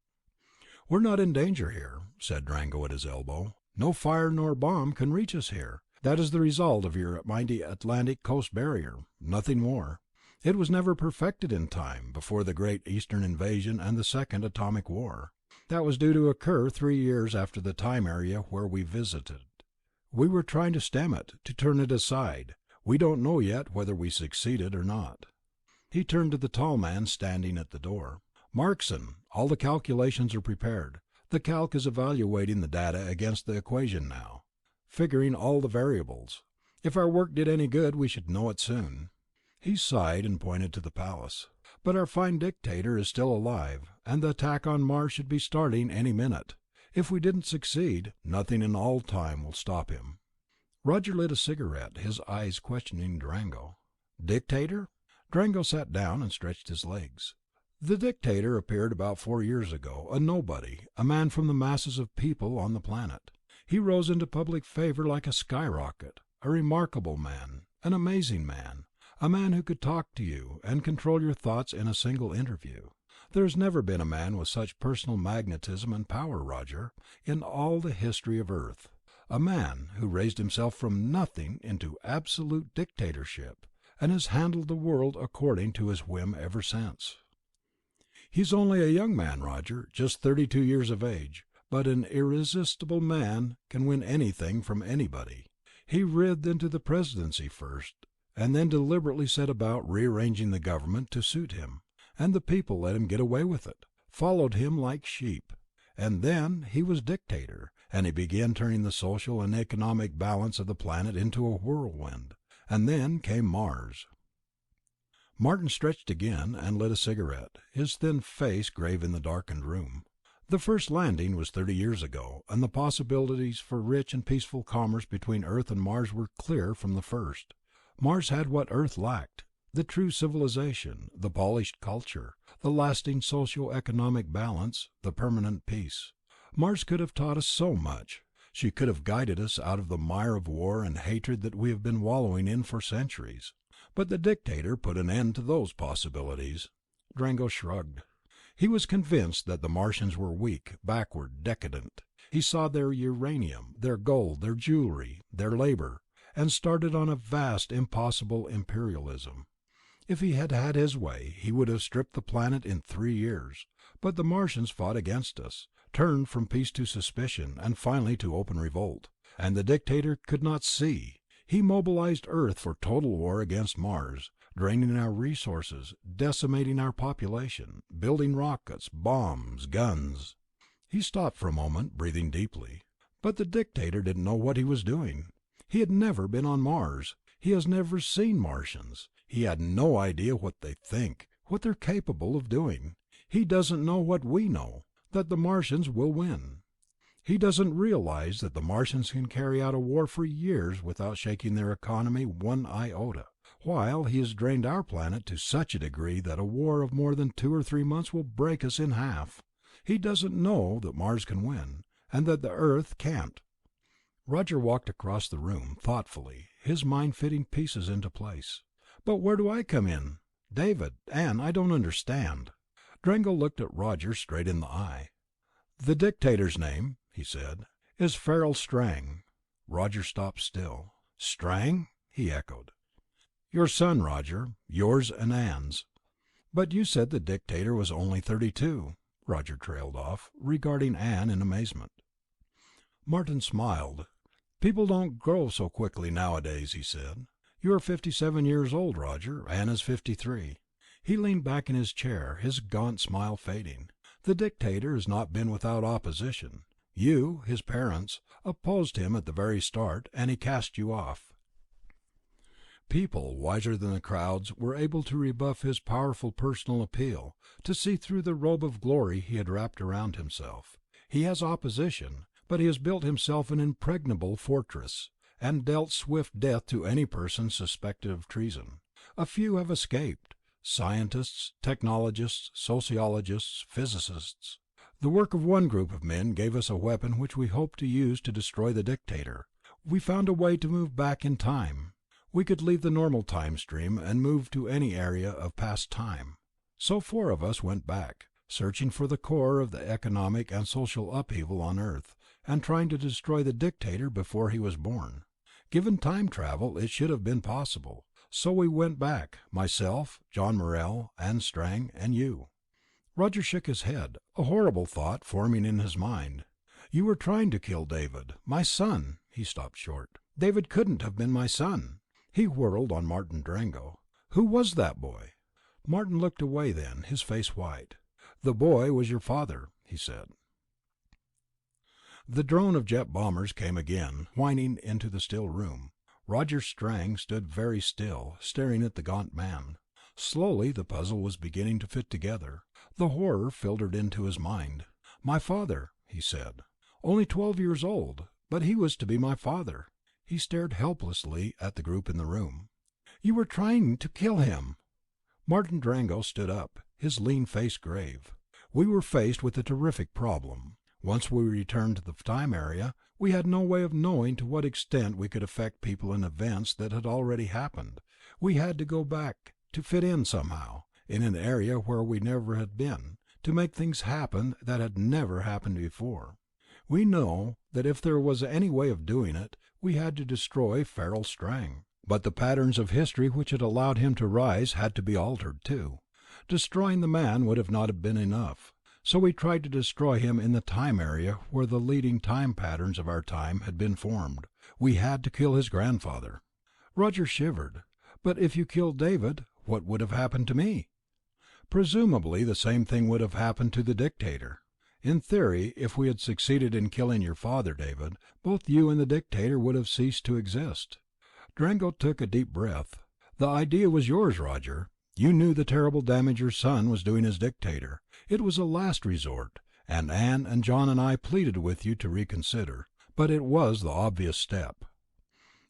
"We're not in danger here," said Drango at his elbow. "No fire nor bomb can reach us here. That is the result of your mighty Atlantic coast barrier, nothing more. It was never perfected in time, before the great Eastern invasion and the Second Atomic War. That was due to occur 3 years after the time area where we visited. We were trying to stem it, to turn it aside. We don't know yet whether we succeeded or not." He turned to the tall man standing at the door. "Markson, all the calculations are prepared. The calc is evaluating the data against the equation now, figuring all the variables. If our work did any good, we should know it soon." He sighed and pointed to the palace. "But our fine dictator is still alive, and the attack on Mars should be starting any minute. If we didn't succeed, nothing in all time will stop him." Roger lit a cigarette, his eyes questioning Drango. "Dictator?" Drango sat down and stretched his legs. "The dictator appeared about 4 years ago, a nobody, a man from the masses of people on the planet. He rose into public favor like a skyrocket, a remarkable man, an amazing man, a man who could talk to you and control your thoughts in a single interview. There has never been a man with such personal magnetism and power, Roger, in all the history of Earth. A man who raised himself from nothing into absolute dictatorship, and has handled the world according to his whim ever since. He's only a young man, Roger, just 32 years of age, but an irresistible man can win anything from anybody. He writhed into the presidency first, and then deliberately set about rearranging the government to suit him, and the people let him get away with it, followed him like sheep. And then he was dictator, and he began turning the social and economic balance of the planet into a whirlwind. And then came Mars." Martin stretched again and lit a cigarette, his thin face grave in the darkened room. "The first landing was 30 years ago, and the possibilities for rich and peaceful commerce between Earth and Mars were clear from the first. Mars had what Earth lacked: the true civilization, the polished culture, the lasting socio-economic balance, the permanent peace. Mars could have taught us so much. She could have guided us out of the mire of war and hatred that we have been wallowing in for centuries. But the dictator put an end to those possibilities." Drango shrugged. He was convinced that the Martians were weak, backward, decadent. He saw their uranium, their gold, their jewelry, their labor, and started on a vast, impossible imperialism. If he had had his way, he would have stripped the planet in 3 years. But the Martians fought against us, turned from peace to suspicion, and finally to open revolt. And the dictator could not see. He mobilized Earth for total war against Mars, draining our resources, decimating our population, building rockets, bombs, guns. He stopped for a moment, breathing deeply. But the dictator didn't know what he was doing. He had never been on Mars. He has never seen Martians. He had no idea what they think, what they're capable of doing. He doesn't know what we know, that the Martians will win. He doesn't realize that the Martians can carry out a war for years without shaking their economy one iota, while he has drained our planet to such a degree that a war of more than 2 or 3 months will break us in half. He doesn't know that Mars can win, and that the Earth can't." Roger walked across the room, thoughtfully, his mind fitting pieces into place. "But where do I come in? David, Anne, I don't understand." Drango looked at Roger straight in the eye. "The dictator's name," he said, "is Farrell Strang." Roger stopped still. "Strang?" he echoed. "Your son, Roger. Yours and Anne's." "But you said the dictator was only 32. Roger trailed off, regarding Anne in amazement. Martin smiled. "People don't grow so quickly nowadays," he said. "You are 57 years old, Roger. Anne is 53. He leaned back in his chair, his gaunt smile fading. "The dictator has not been without opposition. You, his parents, opposed him at the very start, and he cast you off. People wiser than the crowds were able to rebuff his powerful personal appeal, to see through the robe of glory he had wrapped around himself. He has opposition, but he has built himself an impregnable fortress, and dealt swift death to any person suspected of treason. A few have escaped: scientists, technologists, sociologists, physicists. The work of one group of men gave us a weapon which we hoped to use to destroy the dictator. We found a way to move back in time. We could leave the normal time stream and move to any area of past time. So 4 of us went back, searching for the core of the economic and social upheaval on Earth, and trying to destroy the dictator before he was born. Given time travel, it should have been possible. So we went back, myself, John Morrell, Anne Strang, and you." Roger shook his head, a horrible thought forming in his mind. "You were trying to kill David, my son." He stopped short. "David couldn't have been my son." He whirled on Martin Drango. "Who was that boy?" Martin looked away then, his face white. "The boy was your father," he said. The drone of jet bombers came again, whining into the still room. Roger Strang stood very still, staring at the gaunt man. Slowly the puzzle was beginning to fit together. The horror filtered into his mind. "My father," he said. "Only 12 years old, but he was to be my father." He stared helplessly at the group in the room. "You were trying to kill him." Martin Drango stood up, his lean face grave. "We were faced with a terrific problem. Once we returned to the time area, we had no way of knowing to what extent we could affect people and events that had already happened. We had to go back, to fit in somehow, in an area where we never had been, to make things happen that had never happened before. We know that if there was any way of doing it, we had to destroy Farrell Strang. But the patterns of history which had allowed him to rise had to be altered too. Destroying the man would not have been enough. So we tried to destroy him in the time area where the leading time patterns of our time had been formed. We had to kill his grandfather." Roger shivered. "But if you killed David, what would have happened to me?" "Presumably the same thing would have happened to the dictator. In theory, if we had succeeded in killing your father, David, both you and the dictator would have ceased to exist." Drango took a deep breath. "The idea was yours, Roger. You knew the terrible damage your son was doing as dictator. It was a last resort, and Anne and John and I pleaded with you to reconsider, but it was the obvious step."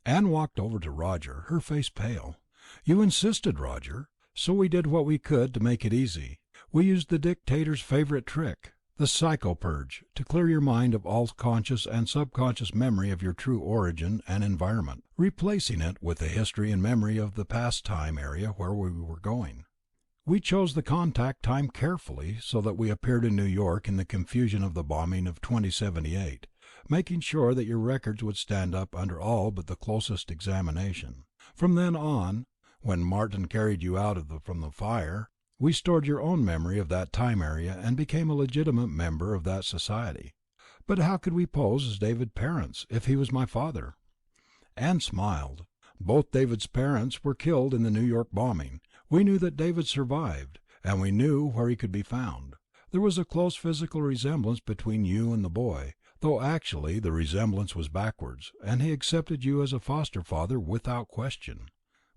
Anne walked over to Roger, her face pale. "You insisted, Roger, so we did what we could to make it easy. We used the dictator's favorite trick, the psycho-purge, to clear your mind of all conscious and subconscious memory of your true origin and environment, replacing it with the history and memory of the past time area where we were going. We chose the contact time carefully so that we appeared in New York in the confusion of the bombing of 2078, making sure that your records would stand up under all but the closest examination. From then on, when Martin carried you out from the fire, we stored your own memory of that time area and became a legitimate member of that society." "But how could we pose as David's parents, if he was my father?" Anne smiled. "Both David's parents were killed in the New York bombing. We knew that David survived, and we knew where he could be found. There was a close physical resemblance between you and the boy, though actually the resemblance was backwards, and he accepted you as a foster father without question.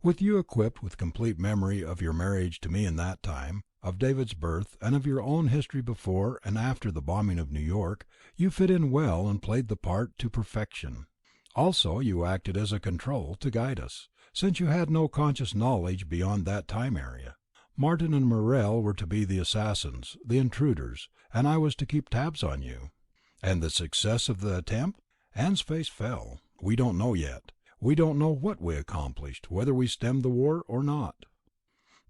With you equipped with complete memory of your marriage to me in that time, of David's birth, and of your own history before and after the bombing of New York, you fit in well and played the part to perfection. Also, you acted as a control, to guide us, since you had no conscious knowledge beyond that time area. Martin and Morrel were to be the assassins, the intruders, and I was to keep tabs on you." "And the success of the attempt?" Anne's face fell. "We don't know yet. We don't know what we accomplished, whether we stemmed the war or not."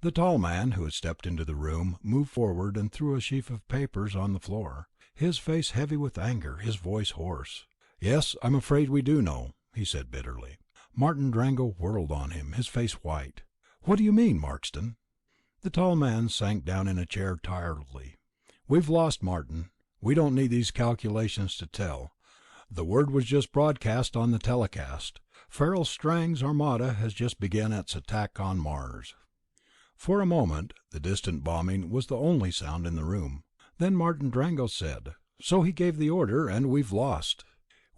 The tall man who had stepped into the room moved forward and threw a sheaf of papers on the floor, his face heavy with anger, his voice hoarse. "Yes, I'm afraid we do know," he said bitterly. Martin Drango whirled on him, his face white. "What do you mean, Markston?" The tall man sank down in a chair tiredly. "We've lost, Martin. We don't need these calculations to tell. The word was just broadcast on the telecast. Farrell Strang's armada has just begun its attack on Mars." For a moment, the distant bombing was the only sound in the room. Then Martin Drango said, "So he gave the order, and we've lost."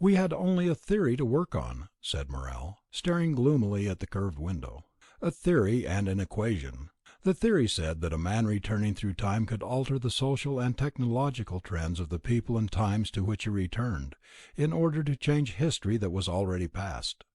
"We had only a theory to work on," said Morrel, staring gloomily at the curved window. "A theory and an equation. The theory said that a man returning through time could alter the social and technological trends of the people and times to which he returned, in order to change history that was already past.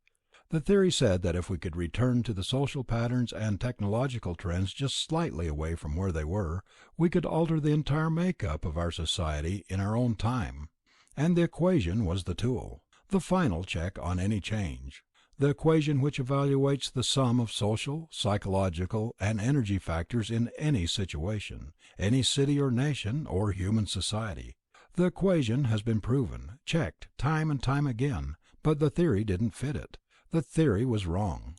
The theory said that if we could return to the social patterns and technological trends just slightly away from where they were, we could alter the entire make-up of our society in our own time. And the equation was the tool, the final check on any change. The equation which evaluates the sum of social, psychological, and energy factors in any situation, any city or nation, or human society. The equation has been proven, checked, time and time again, but the theory didn't fit it. The theory was wrong."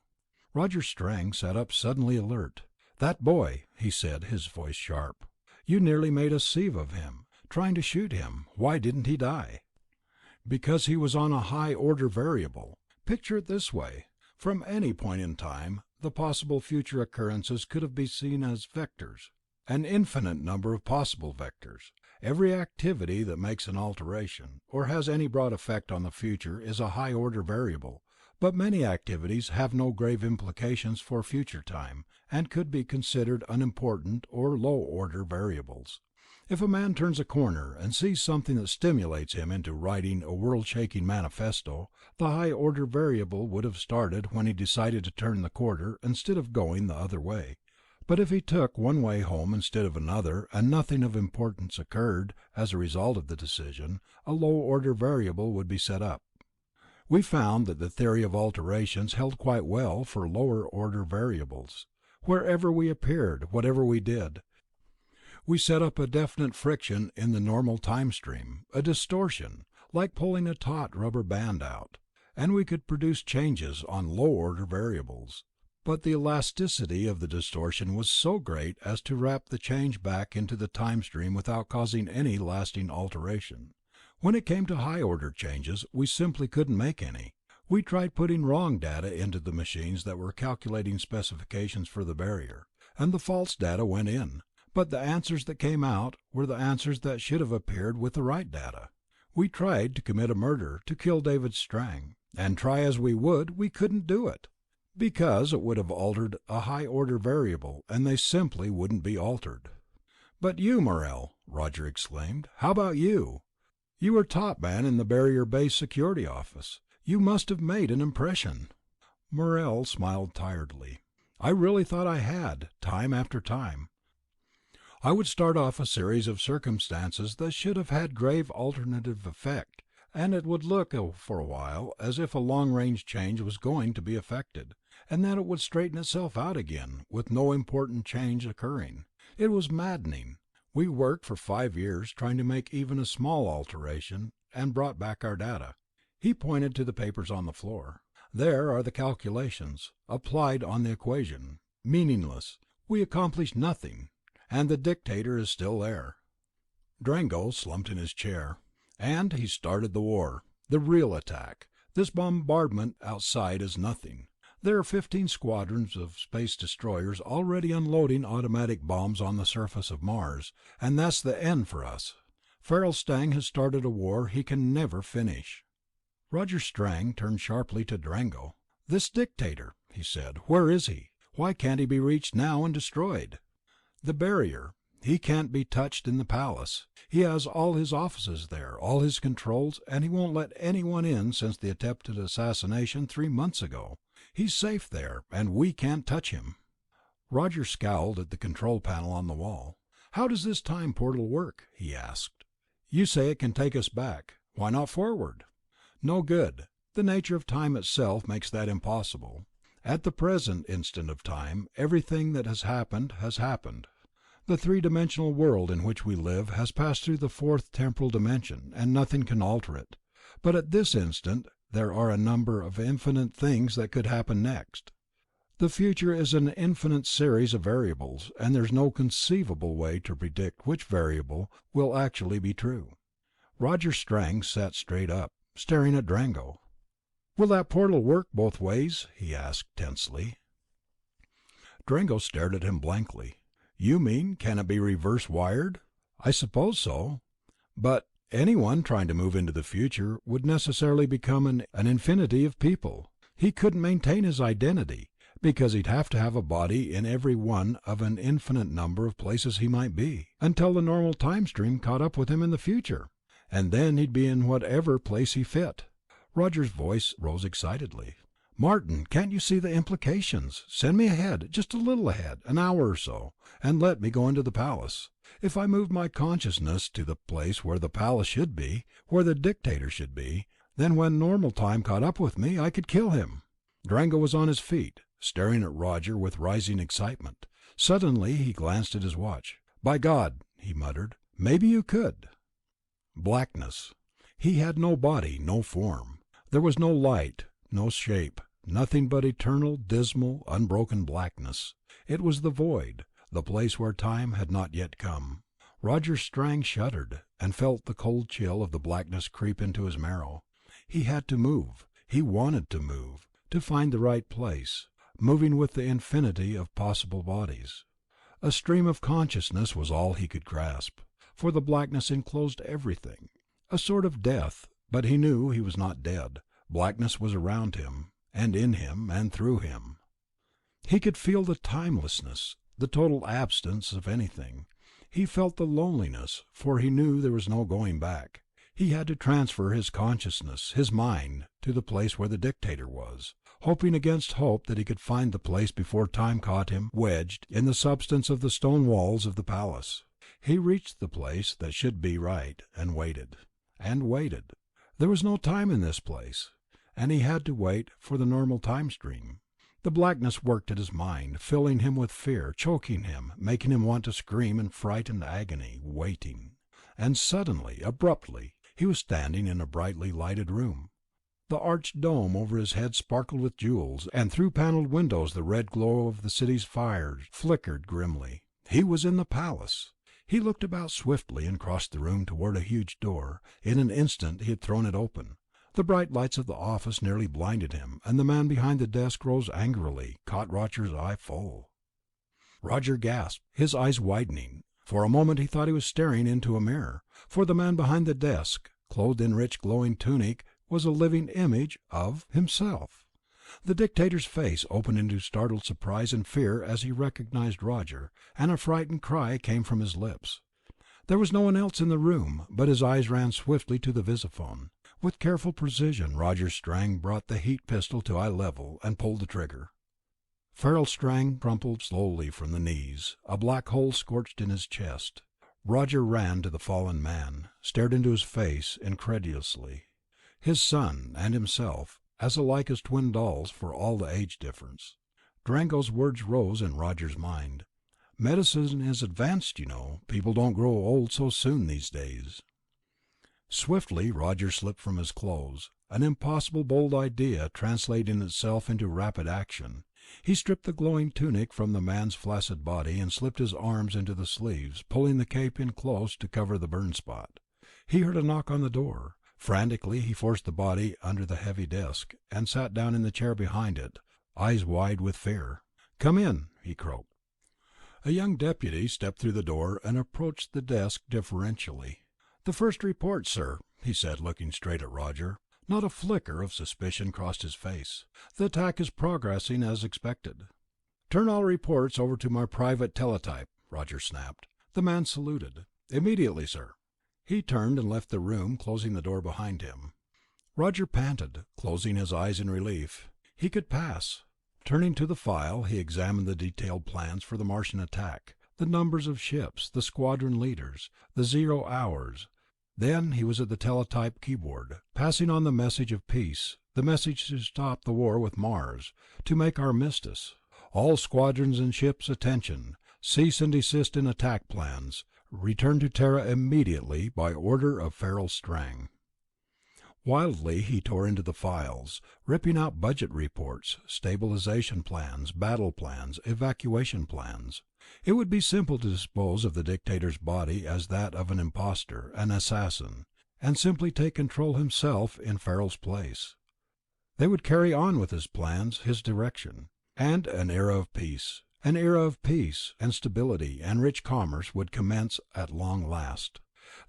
Roger Strang sat up suddenly alert. "That boy," he said, his voice sharp. "You nearly made a sieve of him, trying to shoot him. Why didn't he die?" "Because he was on a high-order variable. Picture it this way. From any point in time, the possible future occurrences could be seen as vectors, an infinite number of possible vectors. Every activity that makes an alteration, or has any broad effect on the future, is a high-order variable. But many activities have no grave implications for future time, and could be considered unimportant or low-order variables. If a man turns a corner and sees something that stimulates him into writing a world-shaking manifesto, the high-order variable would have started when he decided to turn the corner instead of going the other way. But if he took one way home instead of another, and nothing of importance occurred as a result of the decision, a low-order variable would be set up. We found that the theory of alterations held quite well for lower-order variables. Wherever we appeared, whatever we did, we set up a definite friction in the normal time stream, a distortion, like pulling a taut rubber band out, and we could produce changes on low-order variables. But the elasticity of the distortion was so great as to wrap the change back into the time stream without causing any lasting alteration. When it came to high-order changes, we simply couldn't make any. We tried putting wrong data into the machines that were calculating specifications for the barrier, and the false data went in, but the answers that came out were the answers that should have appeared with the right data. We tried to commit a murder, to kill David Strang, and try as we would, we couldn't do it, because it would have altered a high-order variable, and they simply wouldn't be altered." "But you, Morrel," Roger exclaimed, "how about you? You were top man in the Barrier Base Security Office. You must have made an impression." Morrel smiled tiredly. "I really thought I had, time after time. I would start off a series of circumstances that should have had grave alternative effect, and it would look for a while as if a long-range change was going to be effected, and then it would straighten itself out again, with no important change occurring. It was maddening. We worked for 5 years trying to make even a small alteration, and brought back our data." He pointed to the papers on the floor. "There are the calculations, applied on the equation. Meaningless. We accomplished nothing. And the dictator is still there." Drango slumped in his chair. "And he started the war, the real attack. This bombardment outside is nothing. There are 15 squadrons of space destroyers already unloading automatic bombs on the surface of Mars, and that's the end for us. Farrell Strang has started a war he can never finish." Roger Strang turned sharply to Drango. "This dictator," he said, "where is he? Why can't he be reached now and destroyed?" "The barrier. He can't be touched in the palace. He has all his offices there, all his controls, and he won't let anyone in since the attempted assassination 3 months ago. He's safe there, and we can't touch him." Roger scowled at the control panel on the wall. "How does this time portal work?" he asked. "You say it can take us back. Why not forward?" "No good. The nature of time itself makes that impossible. At the present instant of time, everything that has happened has happened. The three-dimensional world in which we live has passed through the fourth temporal dimension, and nothing can alter it. But at this instant there are a number of infinite things that could happen next. The future is an infinite series of variables, and there's no conceivable way to predict which variable will actually be true." Roger Strang sat straight up, staring at Drango. "Will that portal work both ways?" he asked tensely. Drango stared at him blankly. "You mean, can it be reverse wired?" "I suppose so. But anyone trying to move into the future would necessarily become an infinity of people. He couldn't maintain his identity, because he'd have to have a body in every one of an infinite number of places he might be, until the normal time stream caught up with him in the future. And then he'd be in whatever place he fit." Roger's voice rose excitedly. "Martin, can't you see the implications? Send me ahead, just a little ahead, an hour or so, and let me go into the palace. If I moved my consciousness to the place where the palace should be, where the dictator should be, then when normal time caught up with me, I could kill him." Drango was on his feet, staring at Roger with rising excitement. Suddenly he glanced at his watch. "By God," he muttered, "maybe you could." Blackness. He had no body, no form. There was no light, no shape, nothing but eternal, dismal, unbroken blackness. It was the void, the place where time had not yet come. Roger Strang shuddered, and felt the cold chill of the blackness creep into his marrow. He had to move. He wanted to move, to find the right place, moving with the infinity of possible bodies. A stream of consciousness was all he could grasp, for the blackness enclosed everything. A sort of death, but he knew he was not dead. Blackness was around him, and in him, and through him. He could feel the timelessness, the total absence of anything. He felt the loneliness, for he knew there was no going back. He had to transfer his consciousness, his mind, to the place where the dictator was, hoping against hope that he could find the place before time caught him wedged in the substance of the stone walls of the palace. He reached the place that should be right, and waited. And waited. There was no time in this place, and he had to wait for the normal time stream. The blackness worked at his mind, filling him with fear, choking him, making him want to scream in frightened agony, waiting. And suddenly, abruptly, he was standing in a brightly lighted room. The arched dome over his head sparkled with jewels, and through panelled windows the red glow of the city's fires flickered grimly. He was in the palace. He looked about swiftly and crossed the room toward a huge door. In an instant he had thrown it open. The bright lights of the office nearly blinded him, and the man behind the desk rose angrily, caught Roger's eye full. Roger gasped, his eyes widening. For a moment he thought he was staring into a mirror, for the man behind the desk, clothed in rich glowing tunic, was a living image of himself. The dictator's face opened into startled surprise and fear as he recognized Roger, and a frightened cry came from his lips. There was no one else in the room, but his eyes ran swiftly to the visiphone. With careful precision, Roger Strang brought the heat pistol to eye level and pulled the trigger. Farrell Strang crumpled slowly from the knees, a black hole scorched in his chest. Roger ran to the fallen man, stared into his face incredulously. His son and himself, as alike as twin dolls for all the age difference. Drango's words rose in Roger's mind. "Medicine is advanced, you know. People don't grow old so soon these days." Swiftly Roger slipped from his clothes, an impossible bold idea translating itself into rapid action. He stripped the glowing tunic from the man's flaccid body and slipped his arms into the sleeves, pulling the cape in close to cover the burn spot. He heard a knock on the door. Frantically he forced the body under the heavy desk, and sat down in the chair behind it, eyes wide with fear. "Come in," he croaked. A young deputy stepped through the door and approached the desk deferentially. "The first report, sir," he said, looking straight at Roger. Not a flicker of suspicion crossed his face. "The attack is progressing as expected." "Turn all reports over to my private teletype," Roger snapped. The man saluted. "Immediately, sir." He turned and left the room, closing the door behind him. Roger panted, closing his eyes in relief. He could pass. Turning to the file, he examined the detailed plans for the Martian attack, the numbers of ships, the squadron leaders, the 0 hours. Then he was at the teletype keyboard, passing on the message of peace, the message to stop the war with Mars, to make armistice. All squadrons and ships, attention. Cease and desist in attack plans. Return to Terra immediately by order of Farrell Strang. Wildly he tore into the files, ripping out budget reports, stabilization plans, battle plans, evacuation plans. It would be simple to dispose of the dictator's body as that of an impostor, an assassin, and simply take control himself in Farrell's place. They would carry on with his plans, his direction. And an era of peace and stability and rich commerce would commence at long last.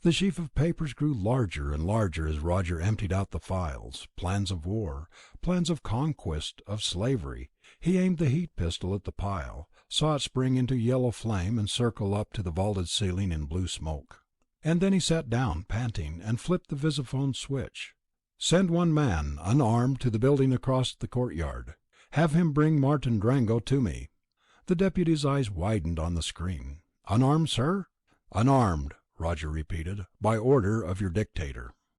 The sheaf of papers grew larger and larger as Roger emptied out the files. Plans of war, plans of conquest, of slavery. He aimed the heat pistol at the pile, saw it spring into yellow flame and circle up to the vaulted ceiling in blue smoke. And then he sat down, panting, and flipped the visiphone switch. Send one man, unarmed, to the building across the courtyard. Have him bring Martin Drango to me. The deputy's eyes widened on the screen. Unarmed, sir? Unarmed, Roger repeated, by order of your dictator.